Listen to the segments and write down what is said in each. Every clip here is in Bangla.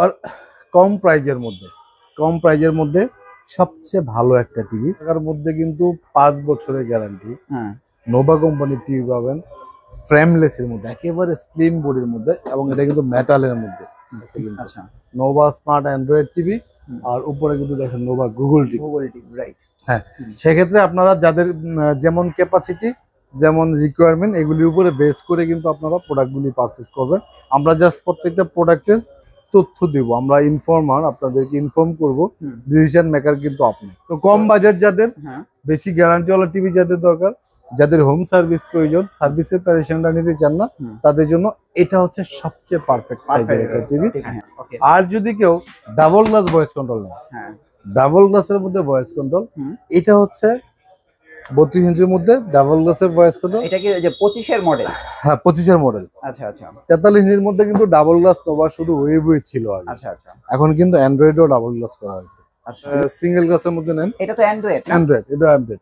আর কম প্রাইজের মধ্যে সবচেয়ে ভালো একটা টিভি। টাকার মধ্যে কিন্তু 5 বছরের গ্যারান্টি। হ্যাঁ, নোভা কোম্পানির টিভি পাবেন, ফ্রেমলেস এর মধ্যে, একেবারে স্লিম বডির মধ্যে, এবং এটা কিন্তু মেটালের মধ্যে। আচ্ছা, নোভা স্মার্ট অ্যান্ড্রয়েড টিভি, আর উপরে কিন্তু দেখেন নোভা গুগল টিভি। রাইট। হ্যাঁ, সেক্ষেত্রে আপনারা যাদের যেমন ক্যাপাসিটি, যেমন রিকোয়ারমেন্ট, এগুলির উপরে বেস করে কিন্তু আপনারা প্রোডাক্টগুলি পারচেস করবেন। আমরা জাস্ট প্রত্যেকটা প্রোডাক্টের তথ্য দিব, আমরা ইনফর্মার, আপনাদেরকে ইনফর্ম করব, ডিসিশন মেকার কিন্তু আপনি। তো কম বাজেট যাদের, বেশি গ্যারান্টিওয়ালা টিভি যাদের দরকার, যাদের হোম সার্ভিস প্রয়োজন, সার্ভিসের প্যারেশনটা নিতে চান না, তাদের জন্য এটা হচ্ছে সবচেয়ে পারফেক্ট সাইজের একটা টিভি। আর যদি কেউ ডাবল গ্লাস ভয়েস কন্ট্রোল নেয়, ডাবল গ্লাসের মধ্যে ভয়েস কন্ট্রোল, এটা হচ্ছে 32 ইঞ্চির মধ্যে ডাবল গ্লাসের ভয়েস কন্ট্রোল। এটা কি যে 25 এর মডেল? হ্যাঁ, 25 এর মডেল। আচ্ছা আচ্ছা। 43 ইঞ্চির মধ্যে কিন্তু ডাবল গ্লাস নোভা শুধু ওয়েভই ছিল আগে। আচ্ছা আচ্ছা। এখন কিন্তু অ্যান্ড্রয়েডও ডাবল গ্লাস করা হয়েছে। আচ্ছা, সিঙ্গেল গ্লাসের মধ্যে নেন, এটা তো অ্যান্ড্রয়েড। এটা অ্যান্ড্রয়েড।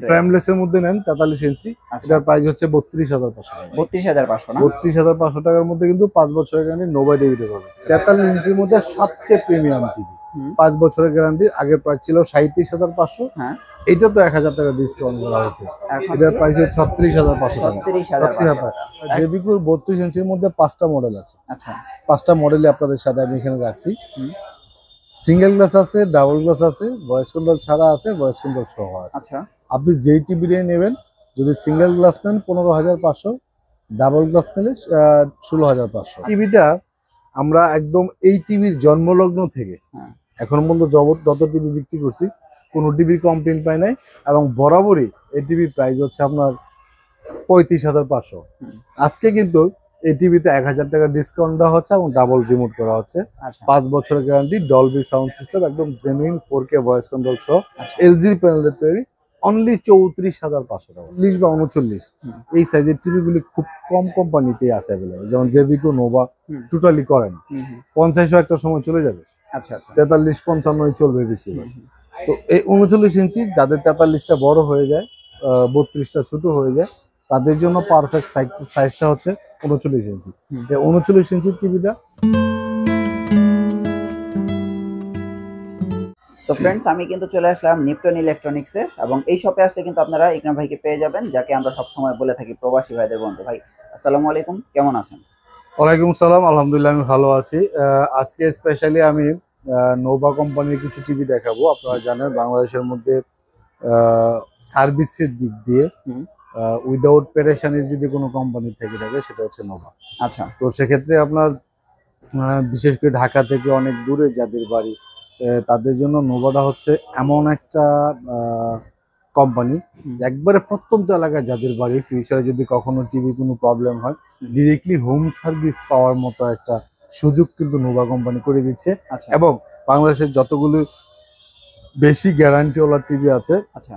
ফ্রেমলেস এর মধ্যে নেন 43 ইঞ্চি, এটার প্রাইস হচ্ছে 32,500 টাকা। 32,500 না? 32,500 টাকার মধ্যে কিন্তু 5 বছরের গ্যারান্টি নোভা টিভিতে পাবেন। 43 ইঞ্চির মধ্যে সবচেয়ে প্রিমিয়াম টিভি, 5 বছরের গ্যারান্টি। আগের প্রাইস ছিল 37,500। হ্যাঁ, এটা তো 1000 টাকা ডিসকাউন্ট করা হয়েছে, এটার প্রাইস হচ্ছে 36,500 টাকা। 36,000 টাকা। জেবিকুর 32 ইঞ্চির মধ্যে 5টা মডেল আছে। আচ্ছা, 5টা মডেলই আপনাদের সাথে আমি এখানে রাখছি। সিঙ্গেল গ্লাস আছে, ডাবল গ্লাস আছে, ভয়েস কন্ট্রোল ছাড়া আছে, ভয়েস কন্ট্রোল সহ আছে। আচ্ছা, আপনি যেই টিভি নেবেন, যদি সিঙ্গেল গ্লাস নেন 15,500, ডাবল গ্লাস নিলে 16,500। টিভিটা আমরা একদম এই টিভির জন্মলগ্ন থেকে এখন পর্যন্ত যত টিভি বিক্রি করছি, কোনো টিভির কমপ্লেন পাই নাই, এবং বরাবরই এই টিভির প্রাইস হচ্ছে আপনার 35,500। আজকে কিন্তু এই টিভিতে 1,000 টাকা ডিসকাউন্ট দেওয়া হচ্ছে এবং ডাবল রিমোট করা হচ্ছে। 5 বছরের গ্যারান্টি, ডলবি সাউন্ড সিস্টেম, একদম জেনুইন 4K ভয়েস কন্ট্রোল সহ, এলজির প্যানেলের তৈরি, অনলি 34,500 টাকা। 30 বা 39 এই সাইজের টিভিগুলি খুব কম কোম্পানিতেই আছে অ্যাভেলেবল, যেমন জেভিকো, নোভা টোটালি করেন। 50ও একটা সময় চলে যাবে। আচ্ছা আচ্ছা, 43-55 চলবে বেশি। তো এই 39 ইঞ্চি, যাদের 43টা বড় হয়ে যায়, 32টা ছোট হয়ে যায়, তাদের জন্য পারফেক্ট সাইজটা হচ্ছে 39 ইঞ্চি। এই 39 ইঞ্চির টিভিটা। সো ফ্রেন্ডস, আমি কিন্তু চলে আসলাম নিপটন ইলেকট্রনিক্সে, এবং এই শপে আসলে কিন্তু আপনারা ইকরাম ভাইকে পেয়ে যাবেন, যাকে আমরা সব সময় বলে থাকি প্রবাসী ভাইদের বন্ধু। ভাই আসসালামু আলাইকুম, কেমন আছেন? ওয়ালাইকুম সালাম, আলহামদুলিল্লাহ আমি ভালো আছি। আজকে স্পেশালি আমি নোভা কোম্পানির কিছু টিভি দেখাবো। আপনারা জানেন বাংলাদেশের মধ্যে সার্ভিসের দিক দিয়ে উইদাউট পেরেশানির যদি কোনো কোম্পানি থেকে থাকে, সেটা হচ্ছে নোভা। আচ্ছা, তো সেক্ষেত্রে আপনার বিশেষ করে ঢাকা থেকে অনেক দূরে যাদের বাড়ি, তাদের জন্য নোভাটা হচ্ছে এমন একটা কোম্পানি, একবারে প্রত্যন্ত এলাকায় যাদের বাড়ি, ফিউচারে যদি কখনো টিভি কোনো প্রবলেম হয়, ডিরেক্টলি হোম সার্ভিস পাওয়ার মতো একটা সুযোগ কিন্তু নোভা কোম্পানি করে দিচ্ছে। এবং বাংলাদেশের যতগুলো বেশি গ্যারান্টিওয়ালা টিভি আছে, আচ্ছা,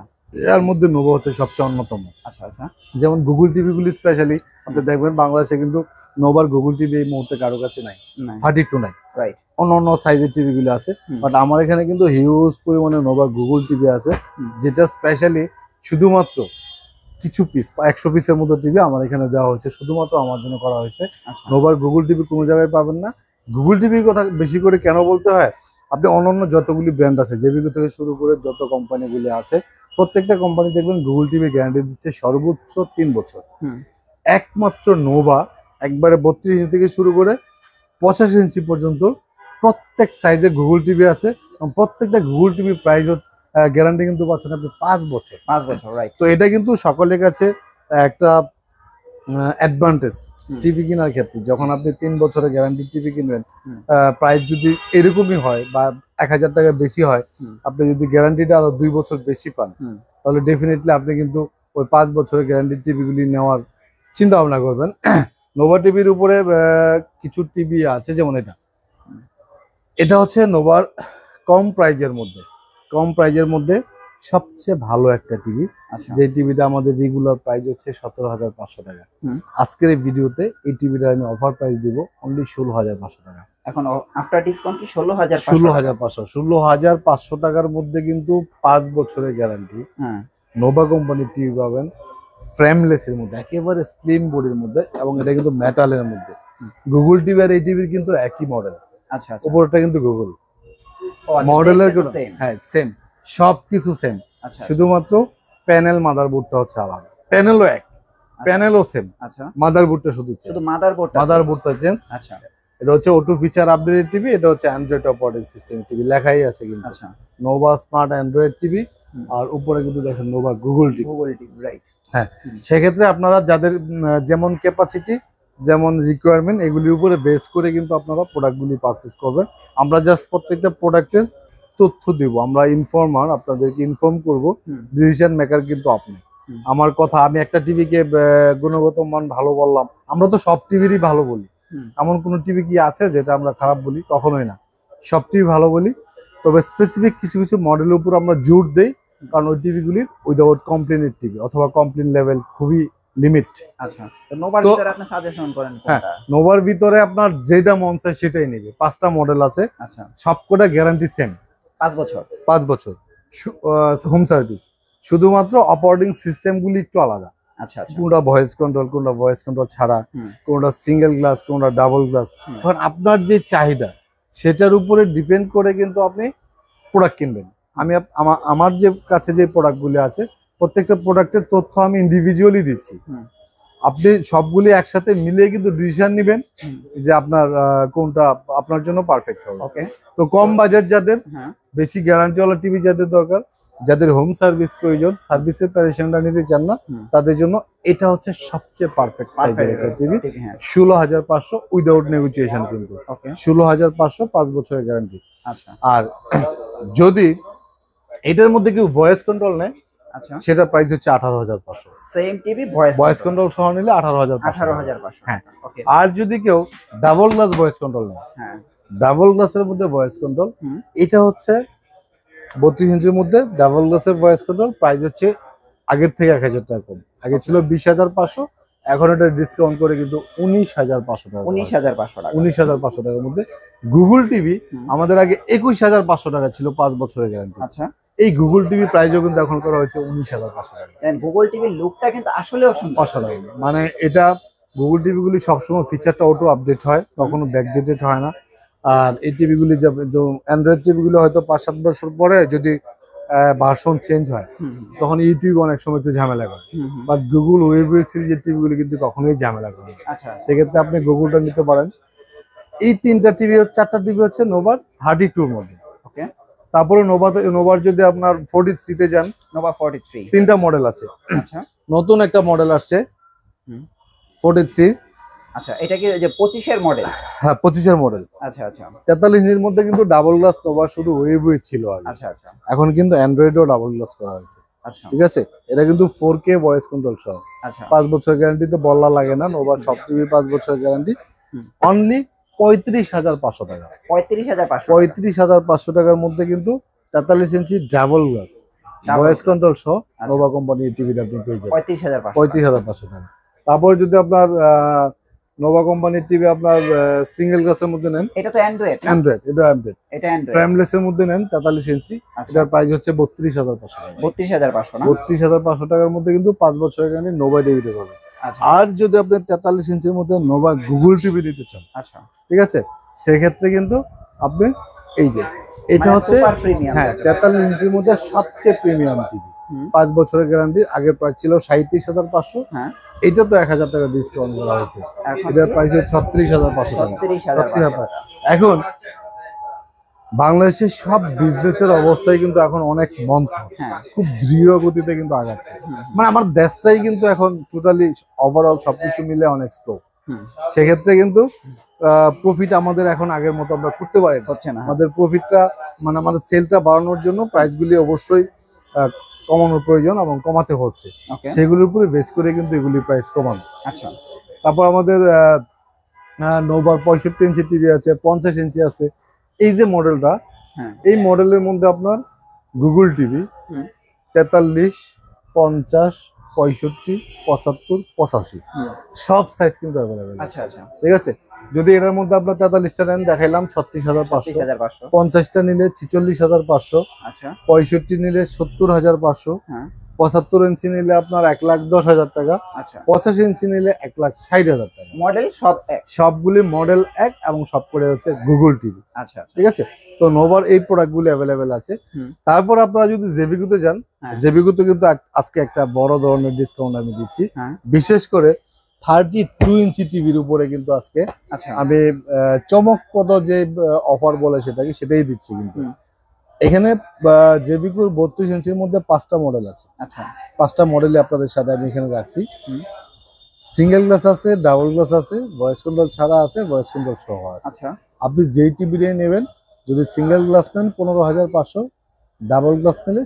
এর মধ্যে নোভা হচ্ছে সবচেয়ে অন্যতম। আচ্ছা আচ্ছা, যেমন গুগল টিভিগুলি স্পেশালি আপনি দেখবেন বাংলাদেশে কিন্তু নোভার গুগল টিভি এই মুহূর্তে কারো কাছে নাই, 32 নাই, রাইট, অন্য সাইজের টিভিগুলো আছে। বাট আমার এখানে কিন্তু হিউজ পরিমাণে নোভা গুগল টিভি আছে, যেটা স্পেশালি শুধুমাত্র কিছু পিস, 100 পিসের মতো টিভি আমার এখানে দেওয়া হয়েছে, শুধুমাত্র আমার জন্য করা হয়েছে। নোভার গুগল টিভি কোনো জায়গায় পাবেন না। গুগল টিভির কথা বেশি করে কেন বলতে হয়, আপনি অন্যান্য যতগুলি ব্র্যান্ড আছে, জেভিকো থেকে শুরু করে যত কোম্পানিগুলি আছে, প্রত্যেকটা কোম্পানি দেখবেন গুগল টিভি গ্যারান্টি দিচ্ছে সর্বোচ্চ 3 বছর। একমাত্র নোভা একবারে 32 ইঞ্চি থেকে শুরু করে 85 ইঞ্চি পর্যন্ত প্রত্যেক সাইজে গুগল টিভি আছে, এবং প্রত্যেকটা গুগল টিভির প্রাইস হচ্ছে গ্যারান্টি কিন্তু পাচ্ছেন আপনি 5 বছর। 5 বছর, রাইট। তো এটা কিন্তু সকলের কাছে একটা অ্যাডভান্টেজ টিভি কেনার ক্ষেত্রে। যখন আপনি 3 বছরের গ্যারান্টি টিভি কিনবেন, প্রাইস যদি এরকমই হয় বা 1000 টাকা বেশি হয়, আপনি যদি গ্যারান্টিটা আরো 2 বছর বেশি পান, তাহলে ডেফিনেটলি আপনি কিন্তু ওই 5 বছরের গ্যারান্টি টিভিগুলি নেওয়ার চিন্তা ভাবনা করবেন। নোভা টিভির উপরে কিছু টিভি আছে, যেমন এটা হচ্ছে নোভার কম প্রাইজের মধ্যে সবচেয়ে ভালো একটা টিভি, যে টিভিটা আমাদের রেগুলার প্রাইস হচ্ছে 17,500 টাকা। আজকের এই ভিডিওতে এই টিভিটা আমি অফার প্রাইস দিব অনলি 16,500 টাকা। এখন আফটার ডিসকাউন্ট কি 16,500 টাকার মধ্যে কিন্তু 5 বছরের গ্যারান্টি, নোভা কোম্পানির টিভি পাবেন, ফ্রেমলেস এর মধ্যে, একেবারে স্লিম বডির মধ্যে, এবং এটা কিন্তু মেটালের মধ্যে। গুগল টিভি আর এই টিভির কিন্তু একই মডেল। আচ্ছা আচ্ছা। উপরটা কিন্তু গুগল। ও আচ্ছা, মডেলের দেখতে তো কোনো same। হ্যাঁ সেম, সবকিছু সেম, আচ্ছা শুধুমাত্র প্যানেল মাদারবোর্ডটা হচ্ছে আলাদা। প্যানেলও এক, প্যানেলও সেম, আচ্ছা, মাদারবোর্ডটা শুধু চেঞ্জ। শুধু মাদারবোর্ডটা মাদারবোর্ডটা চেঞ্জ। আচ্ছা এটা হচ্ছে O2 ফিচার আপডেটেড টিভি, এটা হচ্ছে অ্যান্ড্রয়েড অপারেটিং সিস্টেম টিভি, লেখাই আছে কিন্তু আচ্ছা। Nova smart android TV. হুম। আর উপরে কিন্তু দেখেন Nova Google TV. Google TV, right. হ্যাঁ, সেক্ষেত্রে আপনারা যাদের যেমন ক্যাপাসিটি, যেমন রিকোয়ারমেন্ট, এগুলির উপরে বেস করে কিন্তু আপনারা প্রোডাক্টগুলি পারচেজ করবেন। আমরা জাস্ট প্রত্যেকটা প্রোডাক্টের তথ্য দিব, আমরা ইনফর্মার, আপনাদেরকে ইনফর্ম করব। ডিসিশন মেকার কিন্তু আপনি। আমার কথা, আমি একটা টিভিকে গুণগত মান ভালো বললাম, আমরা তো সব টিভিরই ভালো বলি, এমন কোনো টিভি কি আছে যেটা আমরা খারাপ বলি? কখনোই না, সব টিভি ভালো বলি। তবে স্পেসিফিক কিছু কিছু মডেলের উপর আমরা জোর দেই, কারণ ওই টিভিগুলির উইদাউট কমপ্লেনের টিভি অথবা কমপ্লেন লেভেল খুবই লিমিট। আচ্ছা, তো নোভার তো ভিতরে আপনি সাজেশন করেন হ্যাঁ, কোনটা? নোভার ভিতরে আপনার যেটা মন চায় সেটাই নেবে। 5টা মডেল আছে, আচ্ছা, সবকটা গ্যারান্টি সেম, 5 বছর। 5 বছর হোম সার্ভিস। শুধুমাত্র অপারেটিং সিস্টেমগুলি একটু আলাদা। আচ্ছা আচ্ছা। কোনটা ভয়েস কন্ট্রোল, কোনটা ভয়েস কন্ট্রোল ছাড়া, কোনটা সিঙ্গেল গ্লাস, কোনটা ডাবল গ্লাস। এখন আপনার যে চাহিদা সেটার উপরে ডিপেন্ড করে কিন্তু আপনি প্রোডাক্ট কিনবেন। আমি আমার যে কাছে যে প্রোডাক্টগুলি আছে, প্রত্যেকটা প্রোডাক্টের তথ্য আমি ইন্ডিভিজুয়ালি দিচ্ছি। আপনি সবগুলি একসাথে মিলিয়ে কিন্তু ডিসিশন নেবেন যে আপনার কোনটা আপনার জন্য পারফেক্ট হবে। ওকে। তো কম বাজেট যাদের, বেশি গ্যারান্টিওয়ালা টিভি যাদের দরকার, যাদের হোম সার্ভিস প্রয়োজন, সার্ভিসের প্যারেশনটা নিতে চান না, তাদের জন্য এটা হচ্ছে সবচেয়ে পারফেক্ট সাইজের একটা টিভি। 16,500 উইদাউট নেগোসিয়েশন কিন্তু। 16,500, 5 বছরের গ্যারান্টি। আচ্ছা। আর যদি এটার মধ্যে কেউ ভয়েস কন্ট্রোল নেয়, আচ্ছা, সেটার প্রাইস হচ্ছে 18,500। সেম টিভি ভয়েস কন্ট্রোল সহ নিলে 18,500। 18,500। হ্যাঁ। ওকে। আর যদি কেউ ডাবল গ্লাস ভয়েস কন্ট্রোল নেয়, হ্যাঁ, ডাবল গ্লাসের মধ্যে ভয়েস কন্ট্রোল, এটা হচ্ছে 32 ইঞ্চির মধ্যে ডাবল গ্লাসের ভয়েস কন্ট্রোল, প্রাইস হচ্ছে আগের থেকে 1,000 টাকা কম। আগে ছিল 20,500, এখন এটা ডিসকাউন্ট করে কিন্তু 19,500 টাকা। 19,500 টাকা। 19,500 টাকার মধ্যে গুগল টিভি আমাদের আগে 21,500 টাকা ছিল, 5 বছরের গ্যারান্টি। আচ্ছা, এই গুগল টিভি প্রাইসও কিন্তু এখন করা হয়েছে 19,500 টাকা। দেন গুগল টিভির লুকটা কিন্তু আসলেও সুন্দর। অসাধারণ, মানে এটা গুগল টিভিগুলি সবসময় ফিচারটা অটো আপডেট হয়, কখনো ব্যাকডেটেড হয় না। আর এই টিভিগুলি যাবে, তো অ্যান্ড্রয়েড টিভিগুলো হয়তো 5-7 বছর পরে যদি ভার্সন চেঞ্জ হয়, তখন ইউটিউব অনেক সময় একটু ঝামেলা করে। বাট গুগল ওয়েব সিরিজের টিভিগুলি কিন্তু কখনোই ঝামেলা করে না। আচ্ছা, সেক্ষেত্রে আপনি গুগলটা নিতে পারেন। এই 4টা টিভি হচ্ছে নোভার 32 মডেল। ওকে। তারপরে নোভার যদি আপনার 43 তে যান, নোভা 43 3টা মডেল আছে। আচ্ছা, নতুন একটা মডেল আসছে 43। আচ্ছা, এটা কি যে 25 এর মডেল? হ্যাঁ, 25 এর মডেল। আচ্ছা আচ্ছা 43 ইঞ্চির মধ্যে কিন্তু ডাবল গ্লাস নোভা শুধু ওয়েব ছিল আগে। আচ্ছা আচ্ছা এখন কিন্তু অ্যান্ড্রয়েডও ডাবল গ্লাস করা হয়েছে। আচ্ছা, ঠিক আছে, এটা কিন্তু 4K ভয়েস কন্ট্রোল সহ। আচ্ছা, 5 বছর গ্যারান্টি তো বলা লাগে না, নোভার সব টিভি 5 বছর গ্যারান্টি। অনলি 35,500 টাকা। 35,500। 35,500 টাকার মধ্যে কিন্তু 43 ইঞ্চি ডাবল গ্লাস ভয়েস কন্ট্রোল সহ নোভা কোম্পানির টিভিটা আপনি পেয়ে যাবেন 35,500। 35,500 টাকা। তারপরে যদি আপনার নোভা কোম্পানির টিভি আপনার সিঙ্গেল গ্লাসের মধ্যে নেন, এটা তো অ্যান্ড্রয়েড। এটা অ্যান্ড্রয়েড ফ্রেমলেস এর মধ্যে নেন 43 ইঞ্চি, এটার প্রাইস হচ্ছে 32,500 টাকা। 32,500 না? 32,500 টাকার মধ্যে কিন্তু 5 বছরের গ্যারান্টি নোভা টিভিতে পাবেন। আচ্ছা, আর যদি আপনি 43 ইঞ্চির মধ্যে নোভা গুগল টিভি নিতে চান, আচ্ছা, ঠিক আছে, সেক্ষেত্রে কিন্তু আপনি এই যে এটা হচ্ছে সুপার প্রিমিয়াম। হ্যাঁ 43 ইঞ্চির মধ্যে সবচেয়ে প্রিমিয়াম টিভি, 5 বছরের গ্যারান্টি। আগের প্রাইস ছিল 37,500, হ্যাঁ, এটা তো 1,000 টাকা ডিসকাউন্ট করা হয়েছে, এটার প্রাইস হচ্ছে 36,500 টাকা। 36,500। এখন বাংলাদেশের সব বিজনেসের অবস্থায় কিন্তু এখন অনেক মন্থর, খুব দৃঢ় গতিতে কিন্তু আগাচ্ছে। মানে আমার দেশটাই কিন্তু এখন টোটালি ওভারঅল সবকিছু মিলে অনেক স্লো। সেক্ষেত্রে কিন্তু প্রফিট আমাদের এখন আগের মতো আমরা করতে পারি না। আমাদের প্রফিটটা মানে আমাদের সেলটা বাড়ানোর জন্য প্রাইসগুলি অবশ্যই কমানোর প্রয়োজন এবং কমাতে হচ্ছে, সেগুলোর উপরে বেস করে কিন্তু এগুলি প্রাইস কমানো। আচ্ছা, তারপর আমাদের নোভার 65 ইঞ্চি টিভি আছে, 50 ইঞ্চি আছে। এই যে মডেলটা, এই মডেলের মধ্যে আপনার গুগল টিভি 43, 50, 65, 75, 85 সব সাইজ কিন্তু অ্যাভেলেবেল। আচ্ছা আচ্ছা, ঠিক আছে। যদি এটার মধ্যে আপনার 43টা নেন, দেখাইলাম 36,500, 50টা নিলে 46,500, আচ্ছা, 65 নিলে 70,500, 75 ইঞ্চি নিলে আপনার 1,10,000 টাকা, আচ্ছা 85 ইঞ্চি নিলে 1,60,000 টাকা। মডেল সব এক। সবগুলি মডেল এক এবং সব করে হচ্ছে গুগল টিভি। আচ্ছা আচ্ছা ঠিক আছে, তো নোভার এই প্রোডাক্টগুলি অ্যাভেলেবেল আছে। তারপর আপনারা যদি জেবিকোতে যান, জেবিকোতে কিন্তু আজকে একটা বড় ধরনের ডিসকাউন্ট আমি দিচ্ছি, বিশেষ করে 32 ইঞ্চি টিভির উপরে কিন্তু আজকে আমি চমকপ্রদ যে অফার বলে সেটাই দিচ্ছি। কিন্তু এখানে জেবিকোর 32 ইঞ্চির মধ্যে 5টা মডেল আছে। আচ্ছা 5টা মডেলই আপনাদের সাথে আমি এখানে রাখছি। সিঙ্গেল গ্লাস আছে, ডাবল গ্লাস আছে, ভয়েস কন্ট্রোল ছাড়া আছে, ভয়েস কন্ট্রোল সহ আছে। আচ্ছা আপনি যেই টিভি নেবেন, যদি সিঙ্গেল গ্লাস নেন 15,500, ডাবল গ্লাস নিলে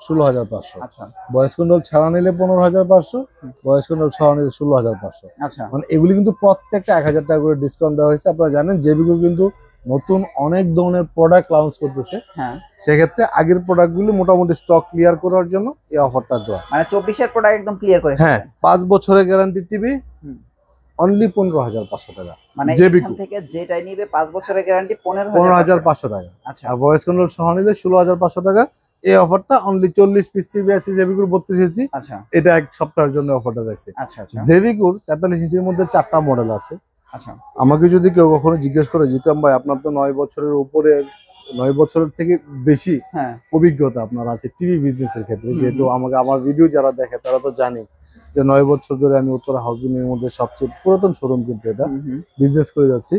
16,500, আচ্ছা ভয়েস কন্ট্রোল ছাড়া নিলে 15,500, ভয়েস কন্ট্রোল ছাড়া নিলে 16,500। আচ্ছা মানে এগুলি কিন্তু প্রত্যেকটা 1,000 টাকা করে ডিসকাউন্ট দেওয়া হয়েছে। আপনারা জানেন জেবিকো কিন্তু নতুন অনেক ধরনের প্রোডাক্ট লঞ্চ করতেছে, সেক্ষেত্রে আগের প্রোডাক্টগুলি মোটামুটি স্টক ক্লিয়ার করার জন্য এই অফারটা দেওয়া। মানে 24 এর প্রোডাক্ট একদম ক্লিয়ার করে। হ্যাঁ, 5 বছরের গ্যারান্টি টিভি অনলি 15,500 টাকা। মানে এখান থেকে যেটাই নিবে 5 বছরের গ্যারান্টি 15,500 টাকা। আচ্ছা আর ভয়েস কন্ট্রোল সহ নিলে 16,500 টাকা। এই অফারটা অনলি 40 পিস টিভি আছে জেবিকোর 32 ইঞ্চি। আচ্ছা এটা এক সপ্তাহের জন্য অফারটা দেখছে। আচ্ছা আচ্ছা জেবিকোর 43 ইঞ্চির মধ্যে 4টা মডেল আছে। আচ্ছা আমাকে যদি কেউ কখনো জিজ্ঞেস করে, জিতরাম ভাই আপনার তো 9 বছরের উপরে, 9 বছরের থেকে বেশি অভিজ্ঞতা আপনার আছে টিভি বিজনেসের ক্ষেত্রে, যেহেতু আমার ভিডিও যারা দেখে তারা তো জানে যে 9 বছর ধরে আমি উত্তরা হাউজিং-এর মধ্যে সবচেয়ে পুরাতন শোরুম কিন্তু এটা বিজনেস করে যাচ্ছি।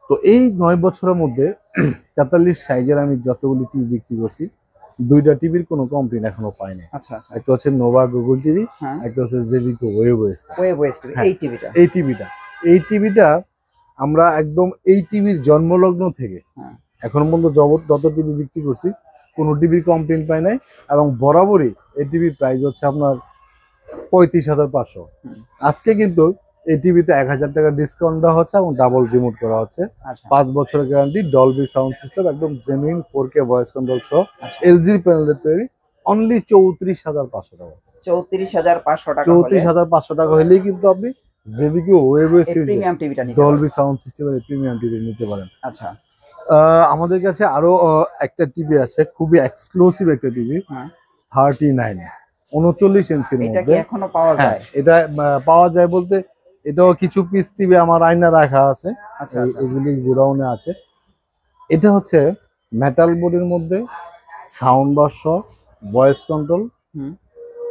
তো এই 9 বছরের মধ্যে 43 সাইজের আমি যতগুলি টিভি বিক্রি করছি, 2টা টিভির কোনো কমপ্লেইন এখনো পাই নাই। আচ্ছা আচ্ছা একটা হচ্ছে নোভা গুগল টিভি, একটা হচ্ছে জেবিকো ওয়েবওয়েস টিভি। এই টিভিটা আমরা একদম এই টিভির জন্মলগ্ন থেকে এখন পর্যন্ত যত টিভি বিক্রি করছি কোনো টিভির কমপ্লেইন পাই নাই, এবং বরাবরই এই টিভির প্রাইস হচ্ছে আপনার 35,500। আজকে কিন্তু এই টিভিতে 1,000 টাকা ডিসকাউন্ট দেওয়া হচ্ছে এবং ডাবল রিমোট করা হচ্ছে। 5 বছরের গ্যারান্টি, ডলবি সাউন্ড সিস্টেম, একদম জেনুইন 4K ভয়েস কন্ট্রোল সহ, এলজি প্যানেলের তৈরি, অনলি 34,500 টাকা। 34,500 টাকা। 34,500 টাকা হলেই কিন্তু আপনি জেবিকো ওয়েবওয়েস প্রিমিয়াম টিভিটা নিতে ডলবি সাউন্ড সিস্টেমের প্রিমিয়াম টিভি নিতে পারেন। আচ্ছা আমাদের কাছে আরো একটা টিভি আছে, খুবই এক্সক্লুসিভ একটা টিভি, 39 ইঞ্চির এটা কি মধ্যে। এখনো পাওয়া যায়? এটা পাওয়া যায় বলতে এটাও কিছু পিস টিভি আমার আয়না রাখা আছে। আচ্ছা এগুলি গোডাউনে আছে। এটা হচ্ছে মেটাল বডির মধ্যে, সাউন্ড বার সহ, ভয়েস কন্ট্রোল,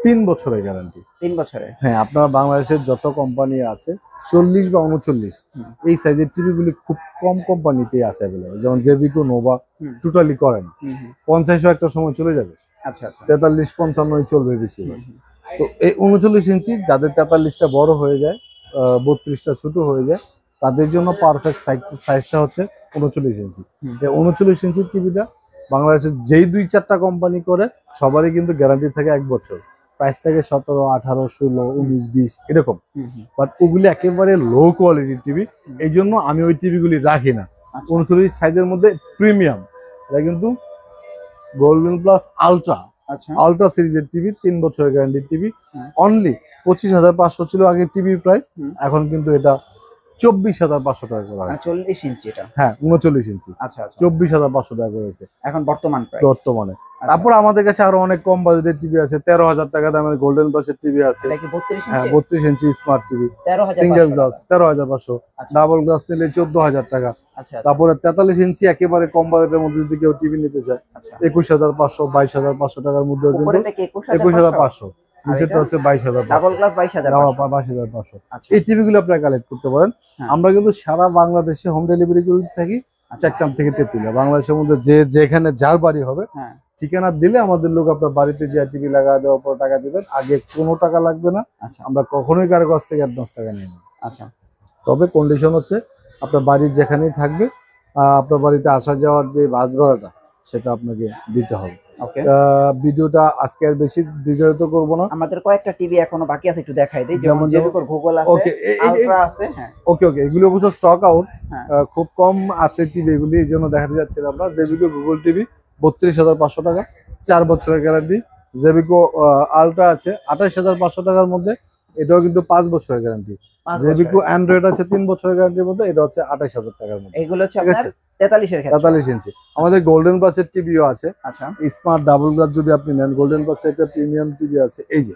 3 বছরের গ্যারান্টি। 3 বছরের? হ্যাঁ, আপনার বাংলাদেশের যত কোম্পানি আছে 40 বা 39 এই সাইজের টিভি গুলি খুব কম কোম্পানিতেই আছে অ্যাভেলেবল, যেমন জেবিকো, নোভা টোটালি করেন। 50ও একটা সময় চলে যাবে। আচ্ছা আচ্ছা 43-55 চলবে বেশি। তো এই 39 ইঞ্চি যাদের 43টা বড় হয়ে যায়, 32টা ছোট হয়ে যায়, তাদের জন্য পারফেক্ট সাইজটা হচ্ছে 39 ইঞ্চি। এই 39 ইঞ্চির টিভিটা বাংলাদেশের যেই 2-4টা কোম্পানি করে সবারই কিন্তু গ্যারান্টি থাকে 1 বছর, প্রাইস থাকে 17, 18, 16, 19, 20 এরকম। বাট ওগুলি একেবারে লো কোয়ালিটির টিভি, এই জন্য আমি ওই টিভিগুলি রাখি না। 39 সাইজের মধ্যে প্রিমিয়াম, এটা কিন্তু গোল্ডেন প্লাস আলট্রা সিরিজের টিভি, 3 বছরের গ্যারান্টির টিভি, অনলি 25,500 ছিল আগের টিভির প্রাইস, এখন কিন্তু এটা 24,500 টাকা করা হয়েছে। 40 ইঞ্চি এটা? হ্যাঁ 39 ইঞ্চি। আচ্ছা আচ্ছা 24,500 টাকা করেছে এখন বর্তমানে। তারপর আমাদের কাছে আরো অনেক কম বাজেটের টিভি আছে, 13,000 টাকা দামের গোল্ডেন প্লাসের টিভি আছে। এটা কি 32 ইঞ্চি? হ্যাঁ 32 inch smart TV, 13,500 single glass 13,500, double glass নিলে 14,000 টাকা। তারপরে 43 ইঞ্চি একেবারে কম বাজেটের মধ্যে যদি কেউ টিভি নিতে চায় 21,500, 22,500 টাকার মধ্যে কিন্তু 21,500, নিচেরটা হচ্ছে 22,500, ডাবল গ্লাস 22,500। এই টিভি গুলো আপনারা কালেক্ট করতে পারেন। আমরা কিন্তু সারা বাংলাদেশে হোম ডেলিভারি করে থাকি, চট্টগ্রাম থেকে তেতুলিয়া, বাংলাদেশের মধ্যে যেখানে যার বাড়ি হবে ঠিকানা দিলে আমাদের লোক আপনার বাড়িতে যে টিভি লাগা দেওয়ার পর টাকা দিবেন, আগে কোনো টাকা লাগবে না। আমরা কখনোই কারো কাছ থেকে অ্যাডভান্স টাকা নিই না। আচ্ছা, তবে কন্ডিশন হচ্ছে আপনার বাড়ি যেখানেই থাকবে আপনার বাড়িতে আসা যাওয়ার যে বাস ভাড়াটা সেটা আপনাকে দিতে হবে। ভিডিওটা আজকে আর বেশি দীর্ঘায়িত করব না, আমাদের কয়েকটা টিভি এখনো বাকি আছে, একটু দেখাই দেই। যেমন জেবিকোর গুগল আছে, আলট্রা আছে। হ্যাঁ ওকে এগুলো অবশ্য স্টক আউট, খুব কম আছে টিভি এগুলি, এই জন্য দেখাতে যাচ্ছিলাম আমরা। জেবিকো গুগল টিভি 32,500 টাকা, 4 বছরের গ্যারান্টি। জেবিকো আলট্রা আছে 28,500 টাকার মধ্যে, এটাও কিন্তু 5 বছরের গ্যারান্টি। 5 জেবিকো বছরের। অ্যান্ড্রয়েড আছে 3 বছরের গ্যারান্টির মধ্যে, এটা হচ্ছে 28,000 টাকার মধ্যে। এগুলো হচ্ছে ঠিক আপনার আছে 43 এর ক্ষেত্রে। 43 ইঞ্চি। আমাদের গোল্ডেন প্লাসের টিভিও আছে, আচ্ছা স্মার্ট ডাবল গ্লাস যদি আপনি নেন, গোল্ডেন প্লাসের একটা প্রিমিয়াম টিভি আছে, এই যে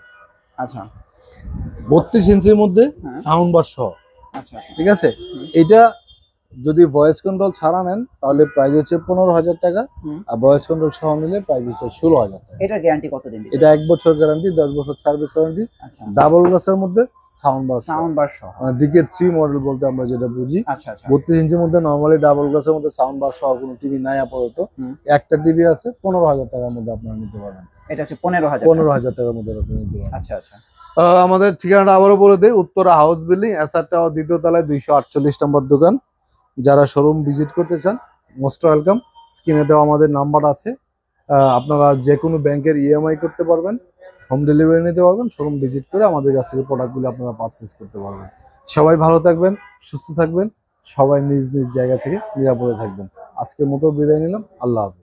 আচ্ছা 32 ইঞ্চির মধ্যে হ্যাঁ। সাউন্ড বার সহ। আচ্ছা আচ্ছা ঠিক আছে, এটা যদি ভয়েস কন্ট্রোল ছাড়া নেন তাহলে প্রাইস হচ্ছে 15,000 টাকা, হুম। আর ভয়েস কন্ট্রোল সহ নিলে প্রাইস হচ্ছে 16,000 টাকা। এটার গ্যারান্টি কতদিন দিবে? এটা 1 বছর গ্যারান্টি, 10 বছর সার্ভিস ওয়ারেন্টি, আচ্ছা ডাবল গ্লাসের মধ্যে সাউন্ড বার সহ। সাউন্ড বার সহ। ডিকে 3 মডেল বলতে আমরা যেটা বুঝি। আচ্ছা আচ্ছা 32 ইঞ্চির মধ্যে নরমালি ডাবল গ্লাসের মধ্যে সাউন্ড বার সহ কোনো টিভি নাই আপাতত। হুম। একটা টিভি আছে 15,000 টাকার মধ্যে আপনারা নিতে পারবেন। এটা হচ্ছে 15,000 15,000 টাকার মধ্যে আপনারা নিতে পারবেন। আচ্ছা আচ্ছা আমাদের ঠিকানাটা আবারও বলে দেই, Uttara house building, SR tower, দ্বিতীয় তলায়, 248 নম্বর দোকান। যারা শোরুম ভিজিট করতে চান মোস্ট ওয়েলকাম। স্ক্রিনে দেওয়া আমাদের নাম্বার আছে, আপনারা যে কোনো ব্যাংকের ইএমআই করতে পারবেন, হোম ডেলিভারি নিতে পারবেন, শোরুম ভিজিট করে আমাদের কাছ থেকে প্রোডাক্টগুলো আপনারা পারচেস করতে পারবেন। সবাই ভালো থাকবেন, সুস্থ থাকবেন, সবাই নিজ নিজ জায়গা থেকে নিরাপদে থাকবেন। আজকের মতো বিদায় নিলাম, আল্লাহ হাফেজ।